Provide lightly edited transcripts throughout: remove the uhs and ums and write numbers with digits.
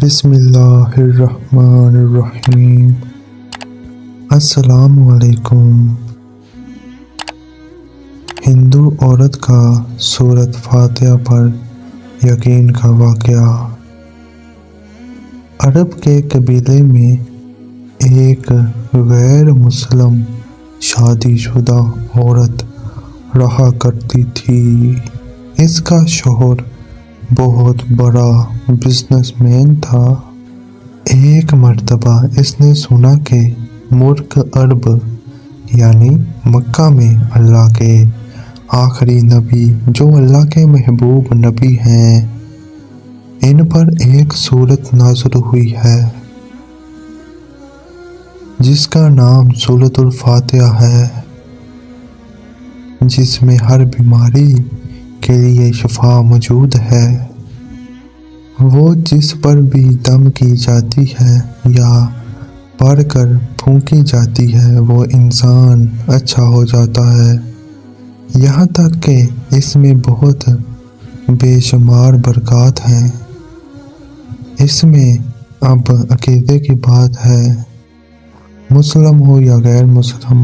بسم اللہ الرحمن الرحیم۔ السلام علیکم۔ ہندو عورت کا سورۃ فاتحہ پر یقین کا واقعہ۔ عرب کے قبیلے میں ایک غیر مسلم شادی شدہ عورت رہا کرتی تھی۔ اس کا شوہر بہت بڑا بزنس مین تھا۔ ایک مرتبہ اس نے سنا کہ ملک عرب یعنی مکہ میں اللہ کے آخری نبی جو اللہ کے محبوب نبی ہیں، ان پر ایک سورت نازل ہوئی ہے جس کا نام سورۃ الفاتحہ ہے، جس میں ہر بیماری کے لیے شفا موجود ہے۔ وہ جس پر بھی دم کی جاتی ہے یا پڑھ کر پھونکی جاتی ہے وہ انسان اچھا ہو جاتا ہے، یہاں تک کہ اس میں بہت بے شمار برکات ہیں۔ اس میں اب عقیدے کی بات ہے، مسلم ہو یا غیر مسلم،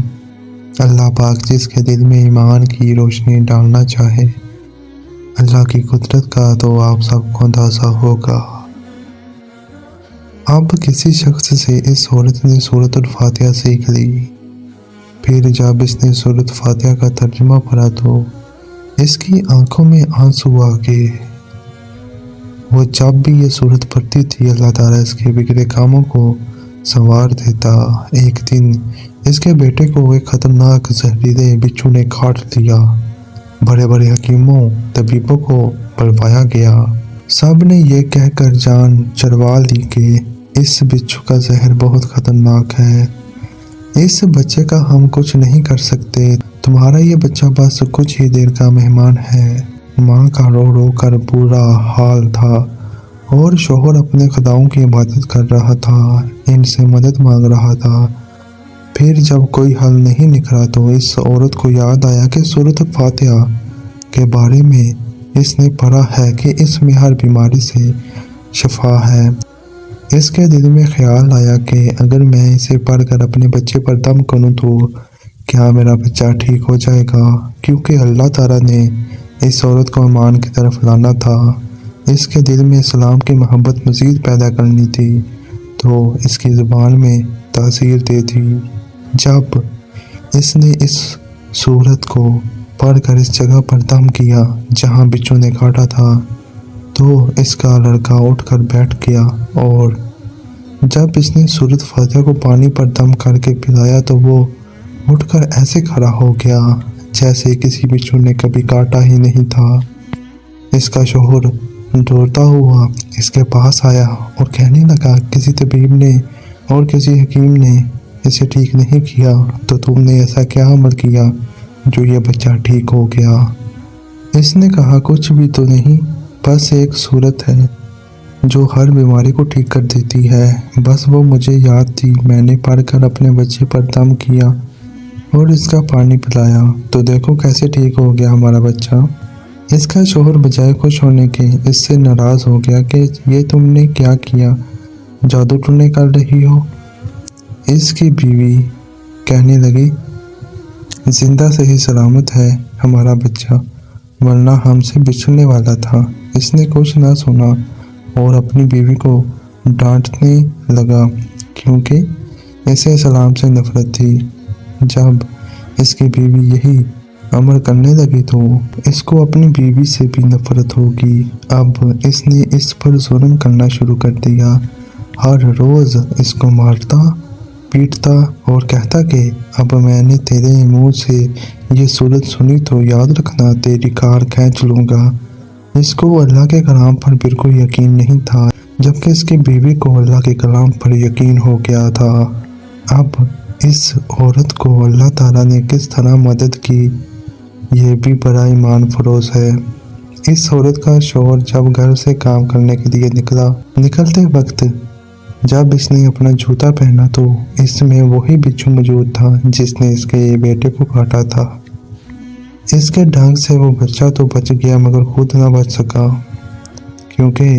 اللہ پاک جس کے دل میں ایمان کی روشنی ڈالنا چاہے، اللہ کی قدرت کا تو آپ سب کو اندازہ ہوگا۔ اب کسی شخص سے اس عورت نے سورۃ الفاتحہ سیکھ لی۔ پھر جب اس نے سورۃ فاتحہ کا ترجمہ پڑھا تو اس کی آنکھوں میں آنسو آ گئے۔ وہ جب بھی یہ سورت پڑھتی تھی اللہ تعالیٰ اس کے بگڑے کاموں کو سنوار دیتا۔ ایک دن اس کے بیٹے کو ایک خطرناک زہریلے بچھو نے کاٹ لیا۔ بڑے بڑے حکیموں طبیبوں کو بلوایا گیا۔ سب نے یہ کہہ کر جان چروا لی کہ اس بچھو کا زہر بہت خطرناک ہے، اس بچے کا ہم کچھ نہیں کر سکتے، تمہارا یہ بچہ بس کچھ ہی دیر کا مہمان ہے۔ ماں کا رو رو کر برا حال تھا اور شوہر اپنے خداؤں کی عبادت کر رہا تھا، ان سے مدد مانگ رہا تھا۔ پھر جب کوئی حل نہیں نکلا تو اس عورت کو یاد آیا کہ سورۃ فاتحہ کے بارے میں اس نے پڑھا ہے کہ اس میں ہر بیماری سے شفا ہے۔ اس کے دل میں خیال آیا کہ اگر میں اسے پڑھ کر اپنے بچے پر دم کروں تو کیا میرا بچہ ٹھیک ہو جائے گا، کیونکہ اللہ تعالیٰ نے اس عورت کو ایمان کی طرف لانا تھا، اس کے دل میں اسلام کی محبت مزید پیدا کرنی تھی، تو اس کی زبان میں تاثیر دے دی۔ جب اس نے اس سورت کو پڑھ کر اس جگہ پر دم کیا جہاں بچھو نے کاٹا تھا تو اس کا لڑکا اٹھ کر بیٹھ گیا، اور جب اس نے سورۃ فاتحہ کو پانی پر دم کر کے پلایا تو وہ اٹھ کر ایسے کھڑا ہو گیا جیسے کسی بچھو نے کبھی کاٹا ہی نہیں تھا۔ اس کا شوہر دوڑتا ہوا اس کے پاس آیا اور کہنے لگا، کسی طبیب نے اور کسی حکیم نے اسے ٹھیک نہیں کیا، تو تم نے ایسا کیا عمل کیا جو یہ بچہ ٹھیک ہو گیا؟ اس نے کہا، کچھ بھی تو نہیں، بس ایک سورت ہے جو ہر بیماری کو ٹھیک کر دیتی ہے، بس وہ مجھے یاد تھی، میں نے پڑھ کر اپنے بچے پر دم کیا اور اس کا پانی پلایا، تو دیکھو کیسے ٹھیک ہو گیا ہمارا بچہ۔ اس کا شوہر بجائے خوش ہونے کے اس سے ناراض ہو گیا کہ یہ تم نے کیا کیا، جادو ٹونے کر رہی ہو؟ اس کی بیوی کہنے لگی، زندہ صحیح سلامت ہے ہمارا بچہ، ورنہ ہم سے بچھڑنے والا تھا۔ اس نے کچھ نہ سنا اور اپنی بیوی کو ڈانٹنے لگا کیونکہ اسے اسلام سے نفرت تھی۔ جب اس کی بیوی یہی عمل کرنے لگی تو اس کو اپنی بیوی سے بھی نفرت ہوگی۔ اب اس نے اس پر ظلم کرنا شروع کر دیا، ہر روز اس کو مارتا پیٹتا اور کہتا کہ اب میں نے تیرے منہ سے یہ سورت سنی تو یاد رکھنا، تیری کار کھینچ لوں گا۔ اس کو اللہ کے کلام پر بالکل یقین نہیں تھا، جبکہ اس کی بیوی کو اللہ کے کلام پر یقین ہو گیا تھا۔ اب اس عورت کو اللہ تعالیٰ نے کس طرح مدد کی، یہ بھی بڑا ایمان فروز ہے۔ اس عورت کا شوہر جب گھر سے کام کرنے کے لیے نکلتے وقت جب اس نے اپنا جوتا پہنا تو اس میں وہی بچھو موجود تھا جس نے اس کے بیٹے کو کاٹا تھا۔ اس کے ڈنگ سے وہ بچہ تو بچ گیا مگر خود نہ بچ سکا، کیونکہ